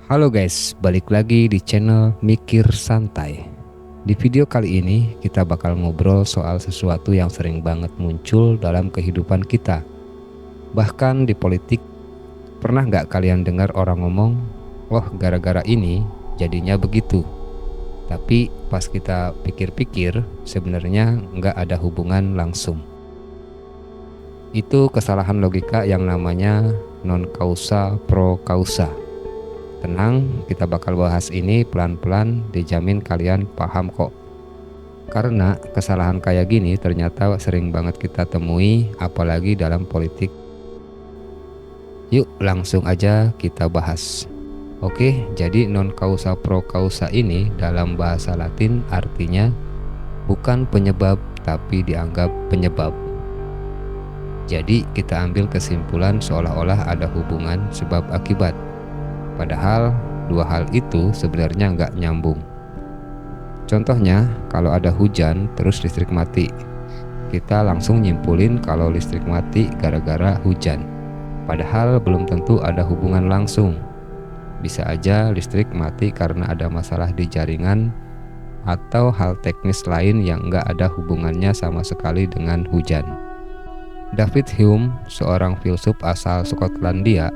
Halo guys, balik lagi di channel Mikir Santai. Di video kali ini kita bakal ngobrol soal sesuatu yang sering banget muncul dalam kehidupan kita. Bahkan di politik, pernah nggak kalian dengar orang ngomong, "Oh, gara-gara ini jadinya begitu." Tapi pas kita pikir-pikir, sebenarnya nggak ada hubungan langsung. Itu kesalahan logika yang namanya non causa pro causa. Tenang, kita bakal bahas ini pelan-pelan, dijamin kalian paham kok. Karena kesalahan kayak gini ternyata sering banget kita temui, apalagi dalam politik. Yuk langsung aja kita bahas. Oke, jadi non causa pro causa ini dalam bahasa Latin artinya bukan penyebab tapi dianggap penyebab. Jadi kita ambil kesimpulan seolah-olah ada hubungan sebab akibat. Padahal dua hal itu sebenarnya nggak nyambung. Contohnya, kalau ada hujan terus listrik mati, kita langsung nyimpulin kalau listrik mati gara-gara hujan. Padahal belum tentu ada hubungan langsung. Bisa aja listrik mati karena ada masalah di jaringan atau hal teknis lain yang nggak ada hubungannya sama sekali dengan hujan. David Hume, seorang filsuf asal Skotlandia,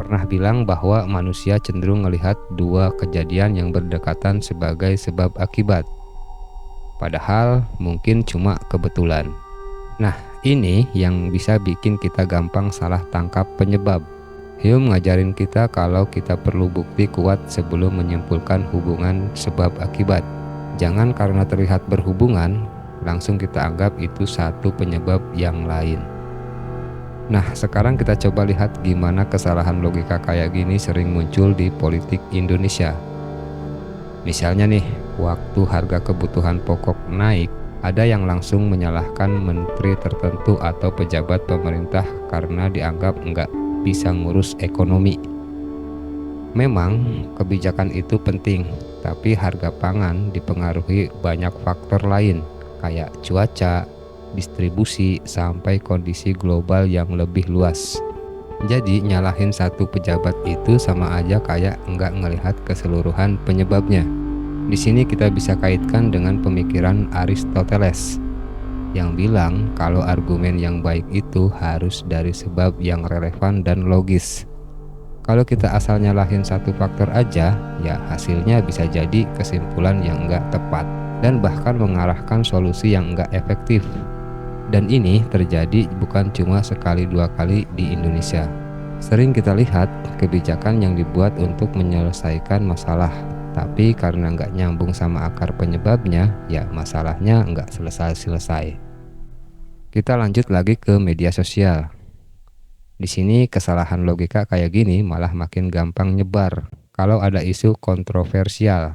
pernah bilang bahwa manusia cenderung melihat dua kejadian yang berdekatan sebagai sebab akibat. Padahal mungkin cuma kebetulan. Nah, ini yang bisa bikin kita gampang salah tangkap penyebab. Hume ngajarin kita kalau kita perlu bukti kuat sebelum menyimpulkan hubungan sebab akibat. Jangan karena terlihat berhubungan, langsung kita anggap itu satu penyebab yang lain. Nah, sekarang kita coba lihat gimana kesalahan logika kayak gini sering muncul di politik Indonesia. Misalnya nih, waktu harga kebutuhan pokok naik, ada yang langsung menyalahkan menteri tertentu atau pejabat pemerintah karena dianggap nggak bisa ngurus ekonomi. Memang kebijakan itu penting, tapi harga pangan dipengaruhi banyak faktor lain, kayak cuaca, distribusi, sampai kondisi global yang lebih luas. Jadi nyalahin satu pejabat itu sama aja kayak nggak ngelihat keseluruhan penyebabnya. Di sini kita bisa kaitkan dengan pemikiran Aristoteles yang bilang kalau argumen yang baik itu harus dari sebab yang relevan dan logis. Kalau kita asal nyalahin satu faktor aja, ya hasilnya bisa jadi kesimpulan yang nggak tepat dan bahkan mengarahkan solusi yang nggak efektif. Dan ini terjadi bukan cuma sekali dua kali di Indonesia. Sering kita lihat kebijakan yang dibuat untuk menyelesaikan masalah, tapi karena nggak nyambung sama akar penyebabnya, ya masalahnya nggak selesai-selesai. Kita lanjut lagi ke media sosial. Di sini kesalahan logika kayak gini malah makin gampang nyebar. Kalau ada isu kontroversial,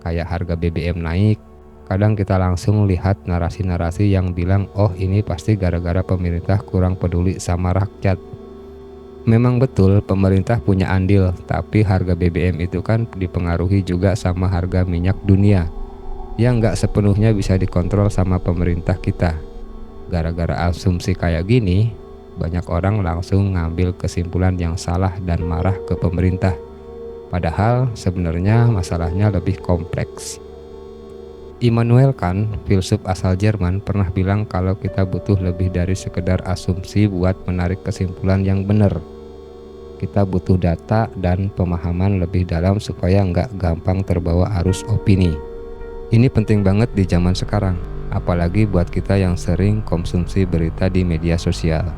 kayak harga BBM naik, kadang kita langsung lihat narasi-narasi yang bilang, oh ini pasti gara-gara pemerintah kurang peduli sama rakyat. Memang betul pemerintah punya andil, tapi harga BBM itu kan dipengaruhi juga sama harga minyak dunia, yang nggak sepenuhnya bisa dikontrol sama pemerintah kita. Gara-gara asumsi kayak gini, banyak orang langsung ngambil kesimpulan yang salah dan marah ke pemerintah. Padahal sebenarnya masalahnya lebih kompleks. Immanuel Kant, filsuf asal Jerman, pernah bilang kalau kita butuh lebih dari sekedar asumsi buat menarik kesimpulan yang benar. Kita butuh data dan pemahaman lebih dalam supaya nggak gampang terbawa arus opini. Ini penting banget di zaman sekarang, apalagi buat kita yang sering konsumsi berita di media sosial.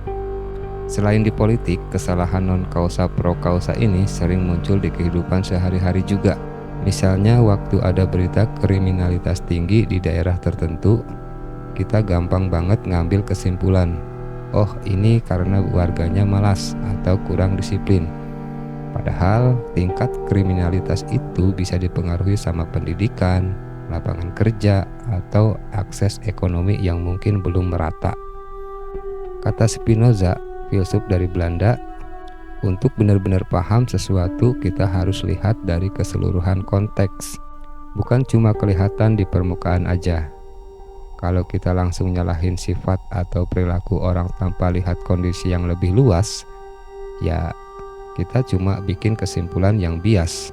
Selain di politik, kesalahan non causa pro causa ini sering muncul di kehidupan sehari-hari juga. Misalnya waktu ada berita kriminalitas tinggi di daerah tertentu, kita gampang banget ngambil kesimpulan, oh ini karena warganya malas atau kurang disiplin. Padahal tingkat kriminalitas itu bisa dipengaruhi sama pendidikan, lapangan kerja, atau akses ekonomi yang mungkin belum merata. Kata Spinoza, filsuf dari Belanda, untuk benar-benar paham sesuatu, kita harus lihat dari keseluruhan konteks, bukan cuma kelihatan di permukaan aja. Kalau kita langsung nyalahin sifat atau perilaku orang tanpa lihat kondisi yang lebih luas, ya kita cuma bikin kesimpulan yang bias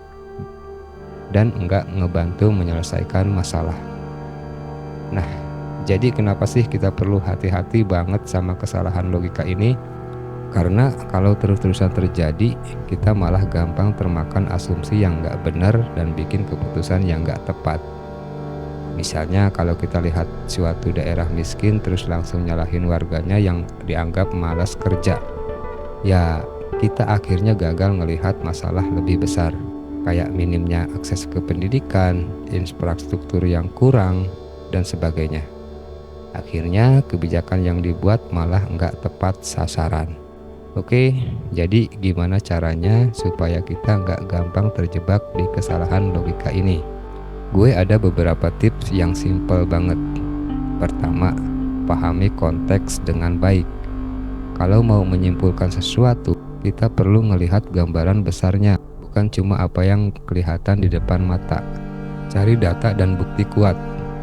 dan enggak ngebantu menyelesaikan masalah. Nah, jadi kenapa sih kita perlu hati-hati banget sama kesalahan logika ini? Karena kalau terus-terusan terjadi, kita malah gampang termakan asumsi yang nggak benar dan bikin keputusan yang nggak tepat. Misalnya kalau kita lihat suatu daerah miskin terus langsung nyalahin warganya yang dianggap malas kerja, ya kita akhirnya gagal melihat masalah lebih besar, kayak minimnya akses ke pendidikan, infrastruktur yang kurang, dan sebagainya. Akhirnya kebijakan yang dibuat malah nggak tepat sasaran. Oke, jadi gimana caranya supaya kita nggak gampang terjebak di kesalahan logika ini? Gue ada beberapa tips yang simple banget. Pertama, pahami konteks dengan baik. Kalau mau menyimpulkan sesuatu, kita perlu melihat gambaran besarnya, bukan cuma apa yang kelihatan di depan mata. Cari data dan bukti kuat,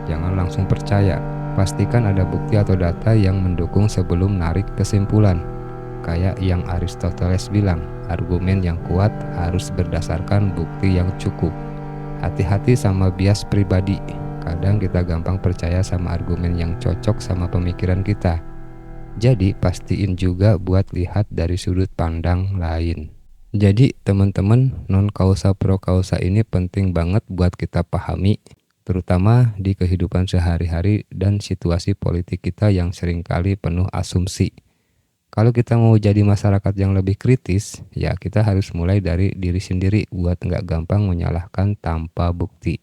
jangan langsung percaya. Pastikan ada bukti atau data yang mendukung sebelum narik kesimpulan. Kayak yang Aristoteles bilang, argumen yang kuat harus berdasarkan bukti yang cukup. Hati-hati sama bias pribadi. Kadang kita gampang percaya sama argumen yang cocok sama pemikiran kita. Jadi pastiin juga buat lihat dari sudut pandang lain. Jadi teman-teman, non kausa pro kausa ini penting banget buat kita pahami, terutama di kehidupan sehari-hari dan situasi politik kita yang seringkali penuh asumsi. Kalau kita mau jadi masyarakat yang lebih kritis, ya kita harus mulai dari diri sendiri buat nggak gampang menyalahkan tanpa bukti.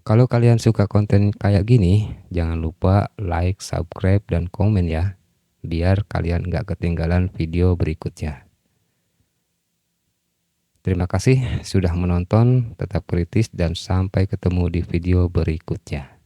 Kalau kalian suka konten kayak gini, jangan lupa like, subscribe, dan komen ya, biar kalian nggak ketinggalan video berikutnya. Terima kasih sudah menonton, tetap kritis dan sampai ketemu di video berikutnya.